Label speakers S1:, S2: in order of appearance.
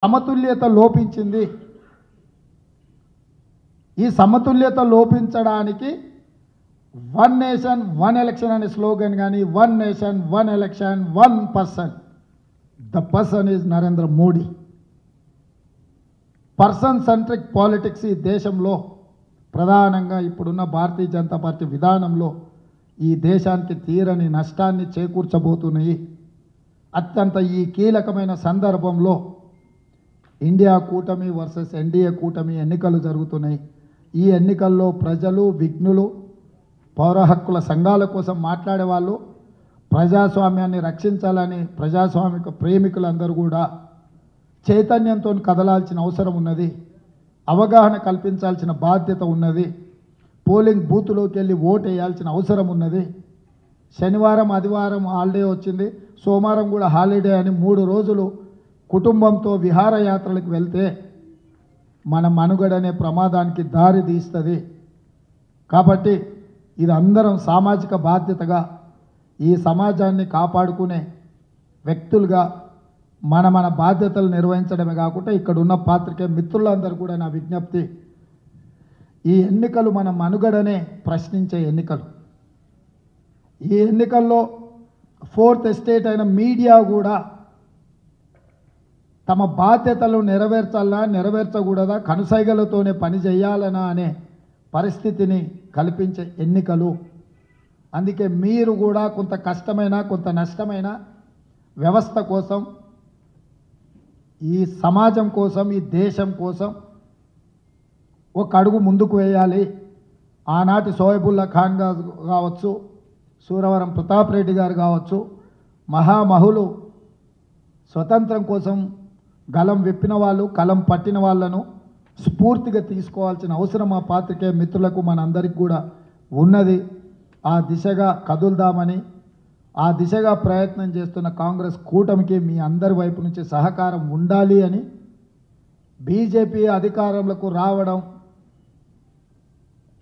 S1: సమతుల్యత లోపించింది. ఈ సమతుల్యత లోపించడానికి వన్ నేషన్ వన్ ఎలక్షన్ అనే స్లోగన్ కానీ one nation one election one person, the person is Narendra Modi. Person centric politics ఈ దేశంలో ప్రధానంగా ఇప్పుడున్న భారతీయ జనతా పార్టీ విధానంలో ఈ దేశానికి తీరని నష్టాన్ని చేకూర్చబోతున్నాయి. అత్యంత ఈ కీలకమైన సందర్భంలో ఇండియా కూటమి వర్సెస్ ఎన్డీఏ కూటమి ఎన్నికలు జరుగుతున్నాయి. ఈ ఎన్నికల్లో ప్రజలు, విఘ్నులు, పౌర హక్కుల సంఘాల కోసం మాట్లాడే వాళ్ళు, ప్రజాస్వామ్యాన్ని రక్షించాలని ప్రజాస్వామిక ప్రేమికులందరూ కూడా చైతన్యంతో కదలాల్సిన అవసరం ఉన్నది. అవగాహన కల్పించాల్సిన బాధ్యత ఉన్నది. పోలింగ్ బూత్లోకి వెళ్ళి ఓటు వేయాల్సిన అవసరం ఉన్నది. శనివారం, ఆదివారం హాలిడే వచ్చింది, సోమవారం కూడా హాలిడే అని 3 రోజులు కుటుంబంతో విహారయాత్రలకు వెళ్తే మన మనుగడనే ప్రమాదానికి దారి తీస్తుంది. కాబట్టి ఇది అందరం సామాజిక బాధ్యతగా ఈ సమాజాన్ని కాపాడుకునే వ్యక్తులుగా మన బాధ్యతలు నిర్వహించడమే కాకుండా ఇక్కడ ఉన్న పాత్రికే మిత్రులందరూ కూడా నా విజ్ఞప్తి, ఈ ఎన్నికలు మన మనుగడనే ప్రశ్నించే ఎన్నికలు. ఈ ఎన్నికల్లో 4th ఎస్టేట్ అయిన మీడియా కూడా తమ బాధ్యతలు నెరవేర్చాలా నెరవేర్చకూడదా, కనుసైగలతోనే పని చేయాలనా అనే పరిస్థితిని కల్పించే ఎన్నికలు. అందుకే మీరు కూడా కొంత కష్టమైన కొంత నష్టమైన వ్యవస్థ కోసం, ఈ సమాజం కోసం, ఈ దేశం కోసం ఒక అడుగు ముందుకు వేయాలి. ఆనాటి సోయబుల్లా ఖాన్ గారు కావచ్చు, సూరవరం ప్రతాప్ రెడ్డి గారు కావచ్చు, మహామహులు స్వతంత్రం కోసం గలం విప్పిన వాళ్ళు, కలం పట్టిన వాళ్ళను స్ఫూర్తిగా తీసుకోవాల్సిన అవసరం ఆ పాత్రికేయ మిత్రులకు మనందరికీ కూడా ఉన్నది. ఆ దిశగా కదులుదామని, ఆ దిశగా ప్రయత్నం చేస్తున్న కాంగ్రెస్ కూటమికి మీ అందరి వైపు నుంచి సహకారం ఉండాలి అని, బీజేపీ అధికారంలోకి రావడం